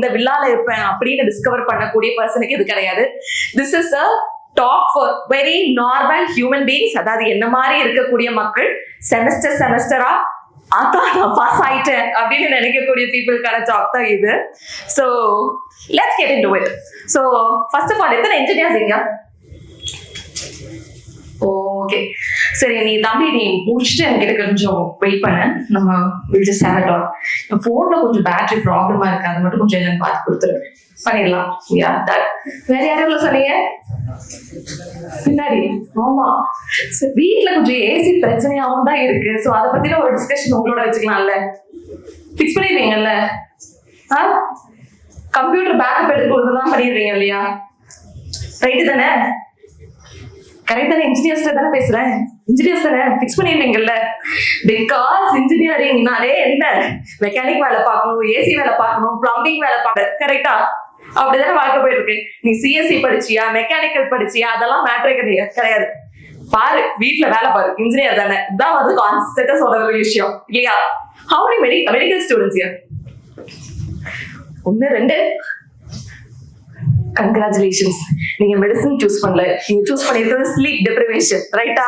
இந்த வில்லால இருப்பேன் அப்படின்னு டிஸ்கவர் பண்ணக்கூடிய பர்சனுக்கு இது கிடையாது. This is a talk for very normal human beings. அதாவது என்ன மாதிரி இருக்கக்கூடிய மக்கள் செமஸ்டரா அதான் நான் பாஸ் ஆயிட்டேன் அப்படின்னு நினைக்கக்கூடிய பீப்புளுக்கான டாக் தான் இது. So let's get into it. So first of all எத்தனை இன்ஜினியர்ஸ் இங்க? ஓகே சரி, நீ தம்பி நீ முடிச்சுட்டு எனக்கு கொஞ்சம் வெயிட் பண்ண, நம்ம will just have it on. என் ஃபோன்ல கொஞ்சம் பேட்டரி ப்ராப்ளமா இருக்கு, அது மட்டும் கொஞ்சம் என்னன்னு பார்த்து கொடுத்துரு, பண்ணிடலாம். வேற யாரும் சொன்னீங்க பின்னாடி? ஆமா, வீட்டுல கொஞ்சம் ஏசி பிரச்சனையாவும் தான் இருக்கு. ஸோ அதை பத்தின ஒரு டிஸ்கஷன் உங்களோட வச்சுக்கலாம்ல. ஃபிக்ஸ் பண்ணிடுவீங்கல்ல? கம்ப்யூட்டர் பேக்கப் எடுத்து கொடுத்துதான் பண்ணிடுவீங்க இல்லையா? ரைட்டு தானே? கரெக்ட் தானே? இன்ஜினியர்ஸ் தானே பேசுறேன், இன்ஜினியர்ஸ் தானே? ஃபிக்ஸ் பண்ணிடுவீங்கல்ல? பிகாஸ் இன்ஜினியரிங்னாலே என்ன, மெக்கானிக் வேலை பார்க்கணும், ஏசி வேலை பார்க்கணும், பிளம்பிங் வேலை பார்க்க, கரெக்டா? அப்படிதானே வாழ்க்கை போயிட்டு இருக்கு. நீ சிஎஸ்சி படிச்சியா, மெக்கானிக்கல் படிச்சியா, அதெல்லாம் மேட்டரே கிடையாது. பாரு வீட்டுல வேலை பாரு, இன்ஜினியர் தானே. இதான் வந்து கான்ஸ்டன்டா சொல்ற ஒரு விஷயம் இல்லையா? How many medical students here? 1 2. Congratulations, நீங்க மெடிசன் சூஸ் பண்ணல, நீங்க சூஸ் பண்ணிருக்கிறது ஸ்லீப் டெப்ரிவேஷன், ரைட்டா?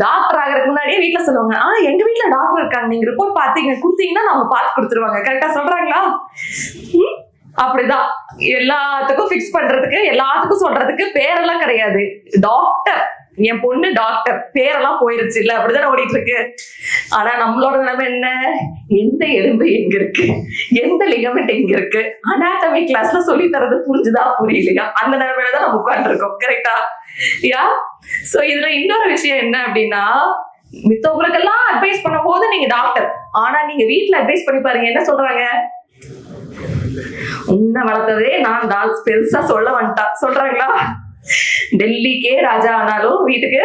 டாக்டர் ஆகிறதுக்கு முன்னாடியே வீட்டுல சொல்லுவாங்க, எங்க வீட்டுல டாக்டர் இருக்காங்க, நீங்க ரிப்போர்ட் பாத்தீங்க கொடுத்தீங்கன்னா அவங்க பார்த்து கொடுத்துருவாங்க, கரெக்டா சொல்றாங்களா? அப்படிதான் எல்லாத்துக்கும் ஃபிக்ஸ் பண்றதுக்கு, எல்லாத்துக்கும் சொல்றதுக்கு பேரெல்லாம் கிடையாது. டாக்டர், என் பொண்ணு டாக்டர், பேரெல்லாம் போயிருச்சு இல்ல, அப்படிதான் ஓடிட்டு இருக்கு. ஆனா நம்மளோட நிலைமை என்ன? எந்த எலும்பு எங்க இருக்கு, எந்த லிகமெண்ட் எங்க இருக்கு, அனாட்டமி கிளாஸ்ல சொல்லி தரது புரிஞ்சுதா புரியலையா, அந்த நிலைமையில தான் நம்ம உட்கார்ந்து இருக்கோம், கரெக்டா? யா சோ இதுல இன்னொரு விஷயம் என்ன அப்படின்னா, மித்தவங்களுக்கெல்லாம் அட்வைஸ் பண்ணும் போது நீங்க டாக்டர், ஆனா நீங்க வீட்டுல அட்வைஸ் பண்ணி பாருங்க, என்ன சொல்றாங்க? உன்னை வளர்த்ததே நான் தான், பெருசா சொல்ல வந்துட்டா சொல்றாங்களா? டெல்லிக்கே ராஜா ஆனாலும் வீட்டுக்கு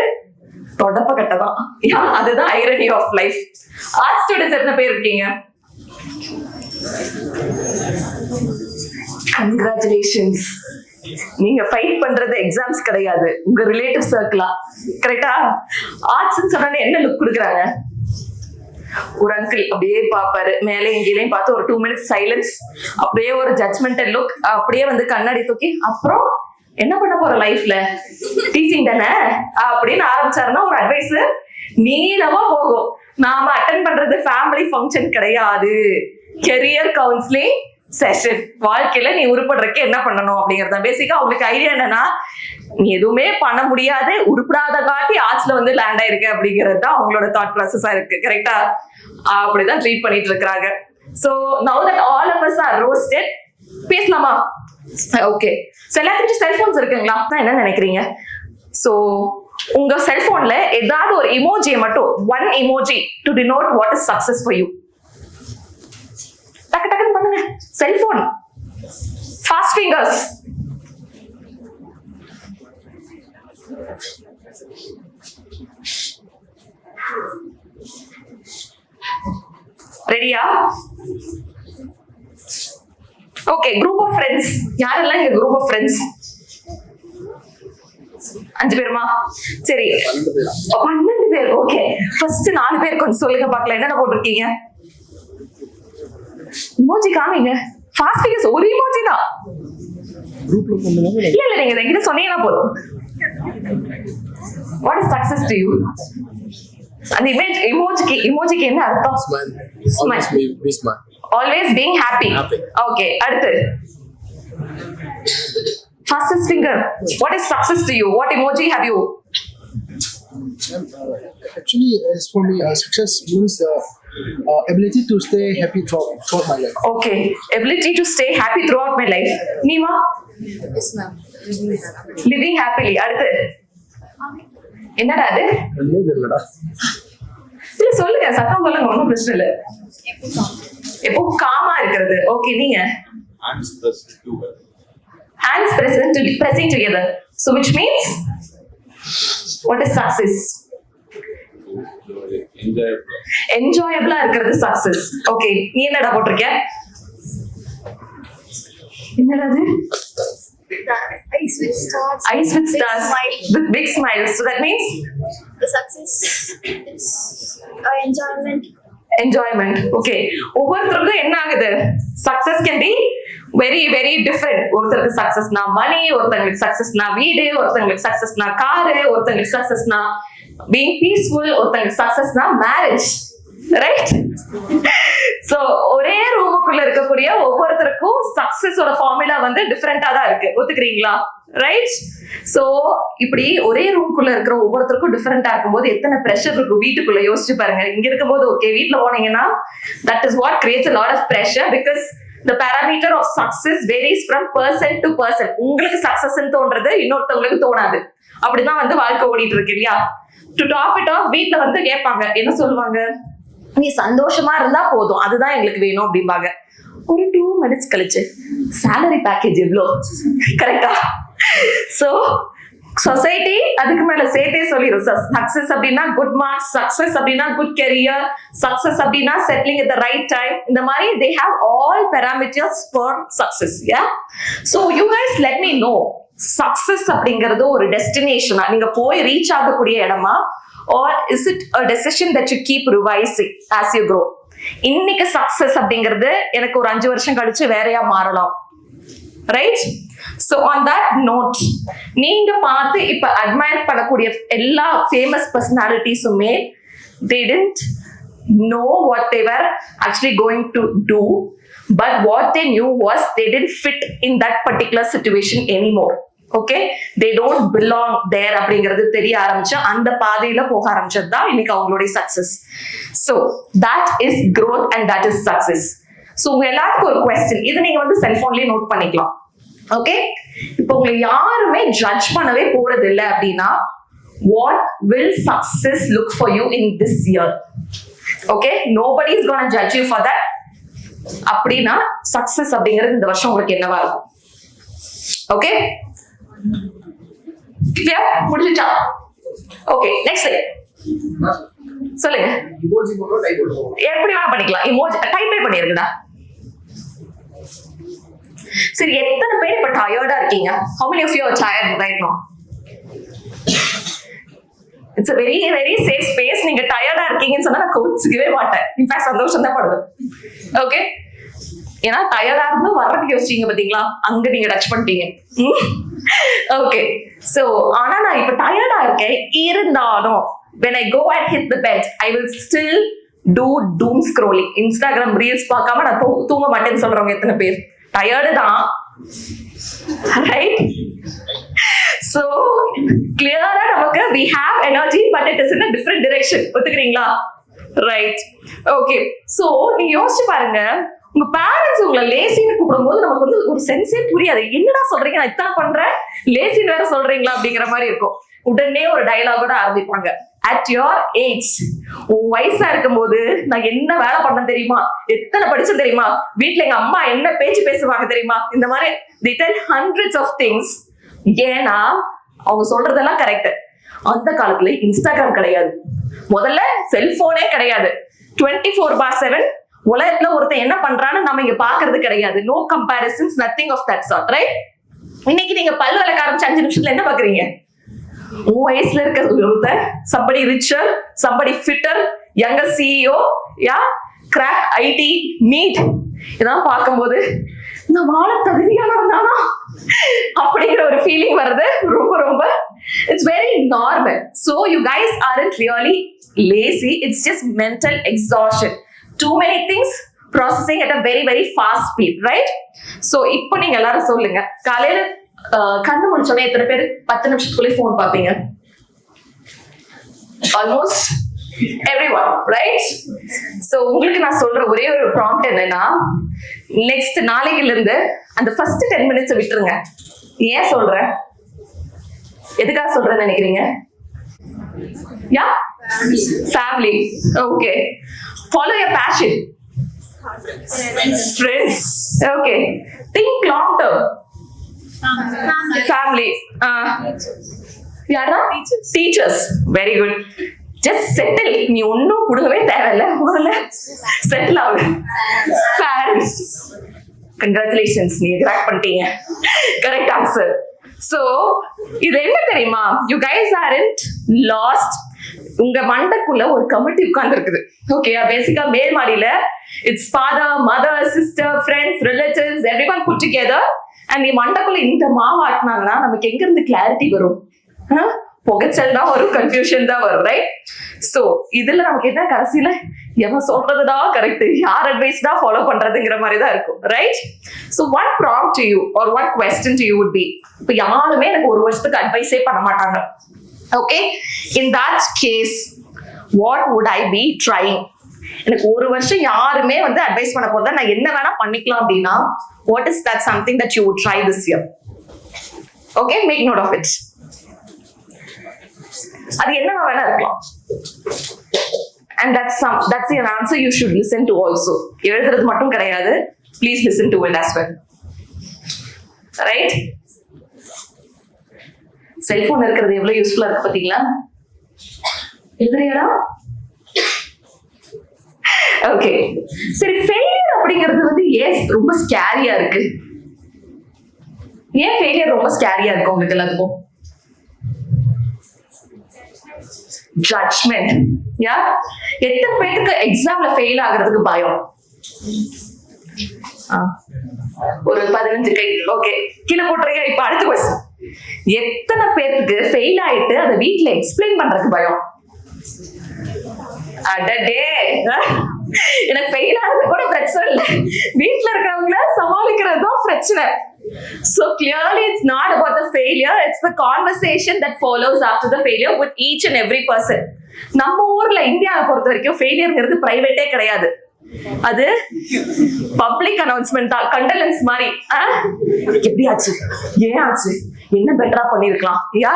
தொடப்ப கட்டதான். அதுதான் irony of life. Arts students எத்தனை பேர் இருக்கீங்க? கங்க்ராச்சுலேஷன்ஸ், நீங்க ஃபைட் பண்றது எக்ஸாம்ஸ் கிடையாது, உங்க ரிலேட்டிவ் சர்க்கிளா, கரெக்டா? ஆர்ட்ஸ் சொன்ன என்ன லுக் கொடுக்குறாங்க? ஒரு அங்கிள் அப்படியே பாப்பாரு, மேலே எங்கேயும் பார்த்து ஒரு 2 minutes சைலன்ஸ், அப்படியே ஒரு ஜட்ஜ்மெண்டல் லுக், அப்படியே வந்து கண்ணாடி தூக்கி, அப்புறம் என்ன பண்ண போற லைஃப்ல, டீச்சிங் தானே அப்படின்னு ஆரம்பிச்சாருன்னா ஒரு அட்வைஸ் நீளமா போகும். நாம அட்டென்ட் பண்றது ஃபேமிலி ஃபங்க்ஷன் கிடையாது, கெரியர் கவுன்சிலிங் செஷன். வாழ்க்கையில நீ உருப்படுறதுக்கு என்ன பண்ணணும் அப்படிங்கறத பேசிக்கா அவங்களுக்கு ஐடியா என்னன்னா, நீ எதுவுமே பண்ண முடியாது, உருப்படாத காட்டி ஆர்ட்ஸ்ல வந்து லேண்ட் ஆயிருக்கு அப்படிங்கிறது தான் அவங்களோட தாட் ப்ராசஸா இருக்கு, கரெக்டா? அப்படிதான் ட்ரீட் பண்ணிட்டு இருக்காங்க. So now that all of us are roasted, பேசலாமா? ஓகே, சோ எல்லாத்துக்கும் செல்போன்ஸ் இருக்குங்களா? என்ன நினைக்கிறீங்க? சோ உங்க செல்போன்ல ஏதாவது ஒரு இமோஜியை மட்டும், one emoji to denote what is success for you, டக்கு டக்குன்னு பண்ணுங்க. Cellphone fast fingers. ரெடியா? Okay, group of friends. யாரெல்லாம் இங்க குரூப் ஆஃப் ஃப்ரெண்ட்ஸ்? 5 பேருமா? சரி, 12 பேர். ஓகே, ஃபர்ஸ்ட் 4 பேர் கொஞ்சம் சொல்லுங்க பார்க்கலாம், என்னென்ன போட்டிருக்கீங்க? இமோஜி காமிங்க. ஃபாஸ்ட் ஃபிங்கர்ஸ் ஒரு இமோஜி தான். இல்ல நீங்க என்கிட்ட சொன்னீங்கன்னா போதும். What is success to you? அந்த இமோஜிக்கு என்ன அர்த்தம்? Smile. Always being happy. Okay, அடுத்து fastest finger. What is success to you? What emoji have you? Actually, as for me, success means ability to stay happy throughout my life. Okay, ability to stay happy throughout my life. Neema? Yes, ma'am. Living happily. அடுத்து என்னடா அது? இல்லடா. இல்ல சொல்லுங்க, சத்தம் சொல்லுங்க, ஒன்றும் பிரச்சனை இல்லை. எப்போ காமா இருக்கிறது. ஓகே, நீங்க? Hands pressed together. Hands pressing together. So which means what is success? Enjoyable இருக்கிறது success. Okay, நீ என்னடா போட்டிருக்க? என்னடா அது? Eyes with stars. Eyes with stars. With big smiles. So that means The success is enjoyment. enjoyment. Okay, ஒவ்வொருத்தருக்கும் என்ன ஆகுது? Success can be very very different. ஒருத்தருக்கு சக்சஸ்னா மணி, ஒருத்தங்களுக்கு சக்சஸ்னா வீடு, ஒருத்தங்களுக்கு சக்சஸ்னா காரு, ஒருத்தங்களுக்கு சக்சஸ்னா பீங் பீஸ்ஃபுல், ஒருத்தங்களுக்கு சக்சஸ்னா மேரேஜ். ரைட்? சோ ஒரே ரூமுக்குள்ள இருக்கக்கூடிய ஒவ்வொருத்தருக்கும் சக்சஸோட ஃபார்முலா வந்து டிஃபரெண்டா தான் இருக்கு. ஒத்துக்கிறீங்களா? ரைட்? சோ இப்படி ஒரே ரூமுக்குள்ள இருக்கிற ஒவ்வொருத்தருக்கும் டிஃபரெண்டா இருக்கும்போது எத்தனை பிரஷர் இருக்கும் வீட்டுக்குள்ள. யோசிச்சு பாருங்க. இங்க இருக்கும்போது ஓகே, வீட்டுல போனீங்கன்னா that is what creates a lot of pressure because the parameter of success varies from person to person. உங்களுக்கு சக்சஸ் தோன்றது இன்னொருத்தவங்களுக்கு தோணாது. அப்படிதான் வந்து வாழ்க்கை ஓடிட்டு இருக்கு இல்லையா? டு டாப் இட் ஆஃப், வீட்டுல வந்து கேட்பாங்க, என்ன சொல்லுவாங்க, நீ சந்தோஷமா இருந்தா போதும், அதுதான் எங்களுக்கு வேணும் அப்படிம்பாங்க. ஒரு 2 minutes கழிச்சு salary package எவ்வளோ? கரெக்டா? சோ சொசைட்டி அதுக்கு மேல சேர்த்தே சொல்லிடும். சக்சஸ் அப்படின்னா குட் மார்க்ஸ், சக்சஸ் அப்படின்னா குட் கெரியர், சக்சஸ் அப்படின்னா settling at the right time. இந்த மாதிரி they have all parameters for success. Yeah, so you guys let me know, success அப்படிங்கிறது ஒரு டெஸ்டினேஷனா, நீங்க போய் ரீச் ஆகக்கூடிய இடமா, or is it a decision that you keep revising as you grow? இன்னைக்கு success அப்படிங்கிறது எனக்கு ஒரு 5 வருஷம் கழிச்சு வேறையா மாறலாம். Right? So on that note, நீங்க பார்த்து இப்ப அட்மையர் பண்ணக்கூடிய எல்லா ஃபேமஸ் பர்சனாலிட்டிஸுமே they didn't know what they were actually going to do, but what they knew was they didn't fit in that particular situation anymore. Okay, they don't belong there அப்படிங்கிறது தெரிய ஆரம்பிச்சு அந்த பாதையில போக ஆரம்பிச்சது தான் இன்னைக்கு அவங்களுடைய success. So that is growth and that is success. So உங்க எல்லாருக்கும் ஒரு question, இது நீங்க வந்து செல்போன்லயே நோட் பண்ணிக்கலாம். ஓகே, இப்போ உங்களை யாருமே ஜட்ஜ் பண்ணவே போறது இல்லை அப்படின்னா what will success look for you in this year? Okay, nobody is going to judge you for that. அப்படின்னா சக்சஸ் அப்படிங்கிறது இந்த வருஷம் உங்களுக்கு என்னவா இருக்கும்? Okay, clear? முடிஞ்சிச்சா? ஓகே, நெக்ஸ்ட் சொல்லுங்க. எப்படி வேணா பண்ணிக்கலாம். இமோஜி டைப்பே பண்ணிருக்குடா. சரி, எத்தனை பேர் இப்ப டயர்டா இருக்கீங்க? How many of you are tired right now? It's a very very safe space. நீங்க டயர்டா இருக்கீங்கன்னு சொன்னா நான் கோச்சிக்கவே மாட்டேன். இன்ஃபேக்ட் சந்தோஷம் தான் படுவேன். ஓகே, ஏன்னா டயர்டா இருந்து வர்றதுக்கு யோசிச்சீங்க பாத்தீங்களா, அங்க நீங்க டச் பண்ணிட்டீங்க. ஓகே, சோ ஆனா நான் இப்ப டயர்டா இருக்கேன், இருந்தாலும் when I go and hit the bed I will still do doom scrolling. Instagram reels பார்க்காம நான் தூங்க மாட்டேன்னு சொல்றவங்க எத்தனை பேர்? டயர்டு தான். ரைட்? சோ கிளியரா நமக்கு we have energy but it is in a different direction. ஒத்துக்கிறீங்களா? ரைட்? ஓகே, சோ நீங்க யோசிச்சு பாருங்க, உங்க பேரண்ட்ஸ் உங்களை லேசின்னு கூப்பிடும்போது நமக்கு வந்து ஒரு சென்ஸே புரியாது. என்னடா சொல்றீங்க, நான் இத்தனை பண்றேன், லேசின்னு வேற சொல்றீங்களா அப்படிங்கிற மாதிரி இருக்கும். உடனே ஒரு டயலாகோட ஆரம்பிப்பாங்க. அட் யோர் ஏஜ், உன் வயசா இருக்கும் போது நான் என்ன வேலை பண்ண தெரியுமா, எத்தனை படிச்சேன் தெரியுமா, வீட்டுல எங்க அம்மா என்ன பேச்சு பேசுவாங்க தெரியுமா, இந்த மாதிரி they tell hundreds of things. ஏன்னா அவங்க சொல்றதெல்லாம் கரெக்ட். அந்த காலத்துல இன்ஸ்டாகிராம் கிடையாது, முதல்ல செல்போனே கிடையாது, 24/7 உலகத்துல ஒருத்தன் என்ன பண்றான்னு நம்ம இங்க பாக்குறது கிடையாது. No comparisons, nothing of that sort. Right? இன்னைக்கு நீங்க பல் விளக்க ஆரம்பிச்சு 5 நிமிஷத்துல என்ன பாக்குறீங்க? உன் வயசுல இருக்க ஒருத்தர் somebody richer, somebody fitter, younger CEO, yeah, crack IT, meet, இதெல்லாம் பார்க்கும்போது நான் வாழ தகுதியானவன் தானா அப்படிங்கிற ஒரு ஃபீலிங் வருது. ரொம்ப ரொம்ப it's very normal. So you guys aren't really lazy, it's just mental exhaustion. Too many things processing at a very very fast speed, right? So இப்போ நீங்க எல்லாரும் சொல்லுங்க, காலையில கண்ணு முடிச்சோன்னே எத்தனை பேர் 10 நிமிஷத்துக்குள்ளே போன் பார்ப்பீங்க? Almost everyone, right? So உங்களுக்கு நான் சொல்ற ஒரே ஒரு ப்ராம்ப்ட் என்னன்னா, நெக்ஸ்ட் நாளைக்குல இருந்து அந்த ஃபர்ஸ்ட் 10 minutes விட்டுருங்க. ஏன் சொல்றேன், எதுக்காக சொல்றேன்னு நினைக்கிறீங்க? Yeah, family. Okay, follow your passion. Friends. Okay, think long term. Family. யாரா? Teachers. Very good. Just settle. நீ ஒன்னும் புடுங்கவே தேவையில்ல, முதல்ல செட்டில் ஆகு. Parents. Congratulations, நீ கிராக் பண்ணிட்டீங்க. Correct answer. So இது என்ன தெரியுமா, you guys aren't lost, உங்க மண்டைக்குள்ள ஒரு கமிட்டி உட்கார்ந்து இருக்குது. ஓகே, பேசிக்கா மேல் மாடியில it's father, mother, sister, friends, relatives, everyone put together. And நீ மண்டைக்குள்ள இந்த மாவு ஆட்டினாங்கன்னா நமக்கு எங்க இருந்து கிளாரிட்டி வரும்? புகைச்சல் தான் வரும், கன்ஃபியூஷன் தான் வரும், ரைட்? சோ இதுல நமக்கு என்ன, கடைசியில எவன் சொல்றதுதான் கரெக்ட், யார் அட்வைஸ் தான் ஃபாலோ பண்றதுங்கிற மாதிரி தான் இருக்கும், right? So one prompt to you or one question to you would be, இப்போ யாருமே எனக்கு ஒரு வருஷத்துக்கு அட்வைஸே பண்ண மாட்டாங்க. Okay, in that case what would I be trying? எனக்கு ஒரு வருஷம் யாருமே வந்து அட்வைஸ் பண்ண போதா நான் என்ன வேணா பண்ணிக்கலாம் அப்படின்னா, what is that something that you would try this year? Okay, make note of it. அது என்னவா வேணா இருக்கலாம். And that's an answer you should listen to also. எழுதுறது மட்டும் கிடையாது, please listen to it as well. Right? Cellphone இருக்கிறது எவ்வளவு யூஸ்ஃபுல்லா இருக்கு பாத்தீங்களா? எழுதுறியாடா? ஓகே, சரி, ஃபெயிலியர் அப்படிங்கிறது வந்து ஏன் ரொம்ப ஸ்கேரியா இருக்கு? ஏன் ஃபெயிலியர் ரொம்ப ஸ்கேரியா இருக்கு உங்களுக்கு எல்லாத்துக்கும்? ஜட்ஜ்மெண்ட். யா, எத்தனை பேருக்கு எக்ஸாம்ல ஃபெயில் ஆகிறதுக்கு பயம்? ஒரு 15 கை. ஓகே, கீழே போட்டுறீங்க. இப்ப அடுத்த கொஸ்டின், எத்தனை பேருக்கு ஃபெயில் ஆயிட்டு அதை வீட்டுல எக்ஸ்பிளைன் பண்றதுக்கு பயம்? அடடே, எனக்கு ஃபெயில் ஆனது கூட பிரச்சனை இல்லை, வீட்டுல இருக்கிறவங்கள சமாளிக்கிறது தான் பிரச்சனை. So clearly it's not about the failure, it's the conversation that follows after the failure with each and every person. நம்ம ஊர்ல இந்தியாவை பொறுத்த வரைக்கும் ஃபெயிலியர்ங்கிறது பிரைவேட்டே கிடையாது, அது பப்ளிக் அனௌன்ஸ்மெண்ட் தான், கண்டலன்ஸ் மாதிரி. எப்படி ஆச்சு, ஏன் ஆச்சு, என்ன பெட்டரா பண்ணிருக்கலாம், யா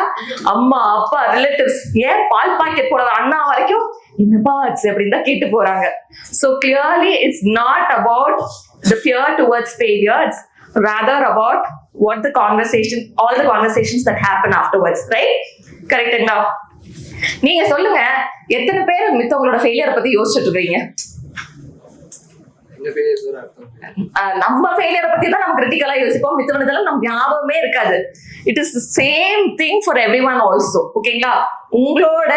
அம்மா அப்பா ரிலேட்டிவ்ஸ், ஏன் பால் பாக்கெட் போட அண்ணா வரைக்கும் என்னப்பா ஆச்சு அப்படின்னு தான் கேட்டு போறாங்க. So clearly it's not about the fear towards failure, it's rather about what the conversation, all the conversations that happen afterwards, right? கரெக்ட்டுங்களா? நீங்க சொல்லுங்க, எத்தனை பேர் மித்தவங்களோட ஃபெயிலியர் பத்தி யோசிச்சுட்டு இருக்கீங்க? நம்ம ஃபெயிலியரை பத்தி தான் நம்ம கிரிட்டிக்கலா யோசிப்போம், மித்தவனதெல்லாம் நம்ம ஞாபகமே இருக்காது. It is the same thing for everyone also. ஓகேங்களா? உங்களோட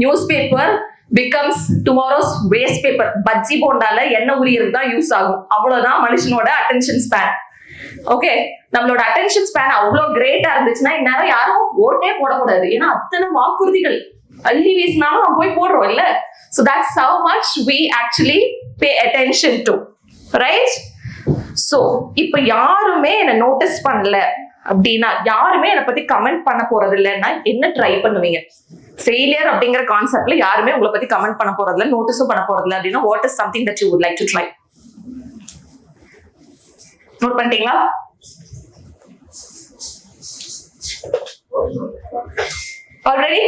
newspaper becomes tomorrow's waste paper. பஜ்ஜி போண்டால எண்ணெய் உரியருக்கு தான் யூஸ் ஆகும், அவ்வளவுதான் மனுஷனோட அட்டென்ஷன் ஸ்பேன். ஓகே, நம்மளோட அட்டென்ஷன் ஸ்பேன் அவ்வளவு கிரேட்டா இருந்துச்சுன்னா இந்நேரம் யாரும் ஓட்டே போடக்கூடாது, ஏன்னா அத்தனை வாக்குறுதிகள் அள்ளி வீசினாலும் நம்ம போய் போடுறோம் இல்ல. So that's how much we actually pay attention to, right? So இப்ப யாருமே என்ன நோட்டீஸ் பண்ணல அப்படின்னா, யாருமே என்னை பத்தி கமெண்ட் பண்ண போறது இல்லைன்னா என்ன ட்ரை பண்ணுவீங்க? ஃபெயிலியர் அப்படிங்கிற கான்செப்ட்ல யாருமே உங்களை பத்தி கமெண்ட் பண்ண போறது இல்லை, நோட்டீஸும் பண்ண போறது இல்லை அப்படின்னா, what is something that you would like to try? Note பண்ணிட்டீங்களா? Already?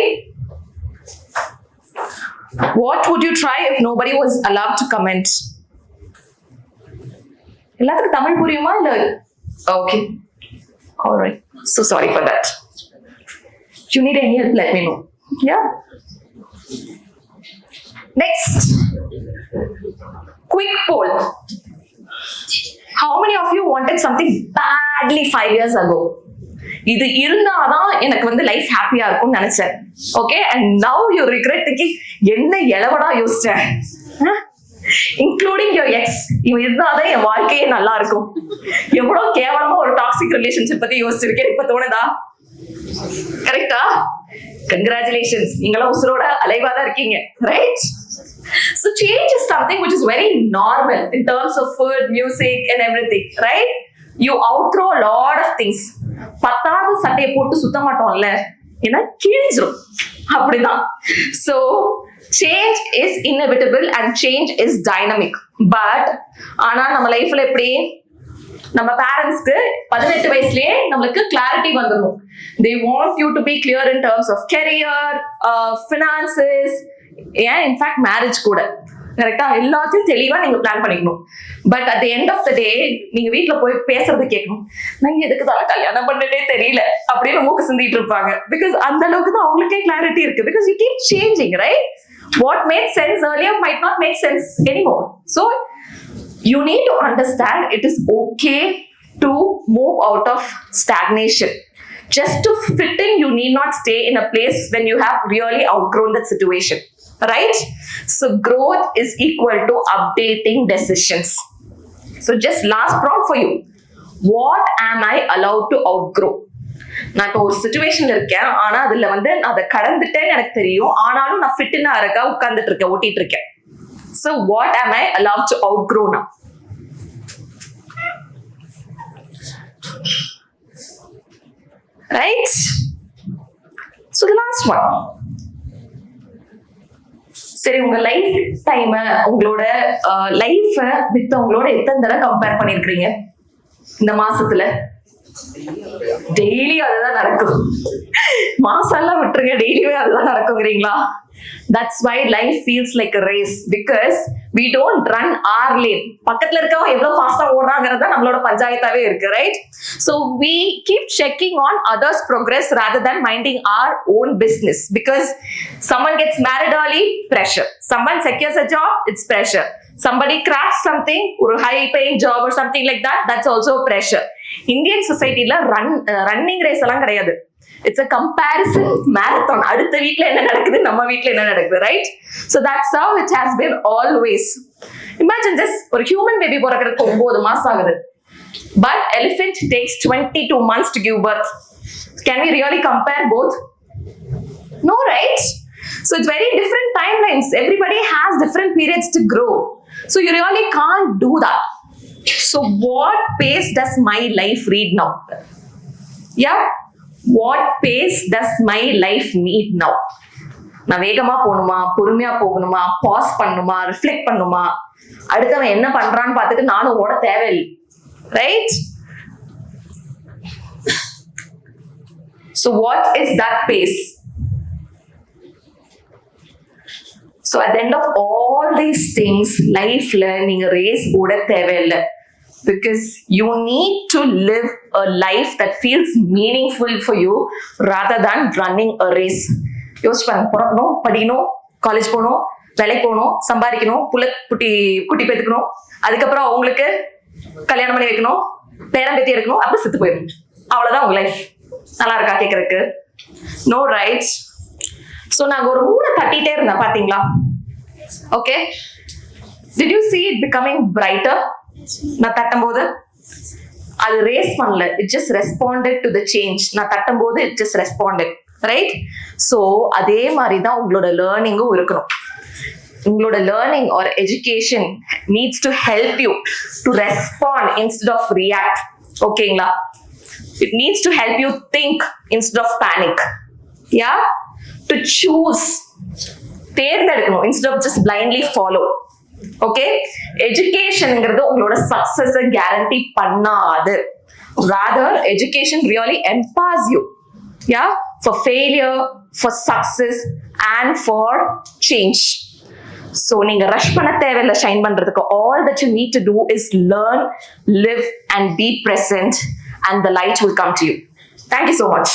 What would you try if nobody was allowed to comment? எல்லாத்துக்கும் தமிழ் புரியுமா இல்ல? Okay. All right. So sorry for that. If you need any help, let me know. Yeah. Next. Quick poll. How many of you wanted something badly 5 years ago? இது இருந்தாதான் எனக்கு வந்து life ஹாப்பியா இருக்கும்னு நினைச்சேன். Okay, and now you regret thinking, என்ன எளவடா யோசிச்சேன், including your X, இவன் இருந்தாதான் என் வாழ்க்கையே நல்லா இருக்கும். எவ்வளவு கேவலமா ஒரு டாக்ஸிக் ரிலேஷன்ஷிப் பத்தி யோசிச்சிருக்கேன், இப்ப தோணுதா? கரெக்டா? கங்க்ராச்சுலேஷன்ஸ், நீங்களும் உசுரோட அலைவாதான் இருக்கீங்க, right? So change is something which is very normal in terms of food, music and everything, right? You outgrow a lot of things. பத்தாவது சட்டையை போட்டு சுத்த மாட்டோம்ல, ஏன்னா கிழிஞ்சிரும், அப்படிதான். So change is inevitable and change is dynamic. But ஆனா நம்ம லைஃப்ல எப்படி, நம்ம பேரண்ட்ஸ்க்கு 18 வயசுலயே நம்மளுக்கு கிளாரிட்டி வந்துடும். They want you to be clear in terms of career, finances, ஏன் இன்ஃபேக்ட் மேரேஜ் கூட. கரெக்டா? எல்லாத்தையும் தெளிவா நீங்க பிளான் பண்ணிக்கணும். But at the end of the day நீங்க வீட்டுல போய் பேசுறது கேட்கணும், நான் எதுக்கு தான் கல்யாணம் பண்ணதே தெரியல அப்படின்னு மூக்கு சிந்திட்டு இருப்பாங்க. பிகாஸ் அந்த அளவுக்கு தான் அவங்களுக்கே கிளாரிட்டி இருக்கு. Because you keep changing, right? What made sense earlier might not make sense anymore. So you need to understand it is okay to move out of stagnation. Just to fit in, you need not stay in a place when you have really outgrown that situation, right? So growth is equal to updating decisions. So just last prompt for you. What am I allowed to outgrow? நான் இப்போ ஒரு சுச்சுவேஷன்ல இருக்கேன், ஆனா அதுல வந்து நான் அதை கடந்துட்டேன்னு எனக்கு தெரியும், ஆனாலும் நான் ஃபிட்னா இருக்கா உட்கார்ந்துட்டு இருக்கேன், ஓட்டிட்டு இருக்கேன். So what am I allowed to outgrow now? Right? So the last one. சரி, உங்க லைஃப் டைம் உங்களோட லைஃப மித்தவங்களோட எத்தனை தடவை கம்பேர் பண்ணிருக்கீங்க இந்த மாசத்துல? டெய்லி அதுதான் நடக்கும். மாசம் எல்லாம் விட்டுருங்க, டெய்லியுமே அதுதான் நடக்குங்கிறீங்களா? That's why life feels like a race, because we don't run our lane. பக்கத்துல இருக்கவங்க எவ்வளவு ஃபாஸ்டா ஓடுறாங்கிறது நம்மளோட பஞ்சாயத்தாவே இருக்கு, right? So we keep checking on others' progress rather than minding our own business, because someone gets married early, pressure. Someone secures a job, it's pressure. Somebody cracks something, or high paying job or something like that, that's also pressure. Indian society la running race எல்லாம் கிடையாது. It's a comparison marathon. அடுத்த வீட்ல என்ன நடக்குது, நம்ம வீட்ல என்ன நடக்குது, right? So that's how it has been always. Imagine this, ஒரு human baby பிறக்கிறதுக்கு 9 மாசம் ஆகுது. But elephant takes 22 months to give birth. Can we really compare both? No, right? So it's very different timelines. Everybody has different periods to grow. So you really can't do that. So what pace does my life read now? Yeah? What pace does my life need now? நான் வேகமா போகணுமா, பொறுமையா போகணுமா, pass பண்ணணுமா, reflect பண்ணணுமா, அடுத்தவன் என்ன பண்றான்னு பார்த்துட்டு நானும் ஓட தேவையில்லை, right? So what is that pace? So at the end of all these things, life learning race oda தேவையில்லை, because you need to live a life that feels meaningful for you rather than running a race. யோசிச்சு பாருங்க, பிறக்கணும், படிக்கணும், college போகணும், வேலைக்கு போகணும், சம்பாதிக்கணும், குட்டி பேத்துக்கணும், அதுக்கப்புறம் அவங்களுக்கு கல்யாணம் பண்ணி வைக்கணும், பேரம் பேத்தி எடுக்கணும், அப்படி செத்து போயிடும். அவ்வளவுதான் உங்க லைஃப். நல்லா இருக்கா கேட்கறதுக்கு? No, right? ஸோ நாங்கள் ஒரு மூணை தட்டிகிட்டே இருந்தேன், பார்த்தீங்களா? Okay, did you see it becoming brighter? நான் தட்டும் போது அது ரேஸ் பண்ணல, it just responded to the change. நான் தட்டும் போது it just responded, right? So அதே மாதிரி தான் உங்களோட லேர்னிங்கும் இருக்கணும். உங்களோட learning or education needs to help you to respond instead of react. ஓகேங்களா? It needs to help you think instead of panic. Yeah, to choose, தேர்ந்தெடுக்கணும் instead of just blindly follow. Okay, எஜுகேஷன்ங்கிறது உங்களோட சக்சஸ் கேரண்டி பண்ணாது. rather education really empowers you, yeah, for failure, for success and for change. So நீங்க rush பண்ண தேவையில்லை shine பண்றதுக்கு. all that you need to do is learn, live and be present, and the light will come to you. Thank you so much.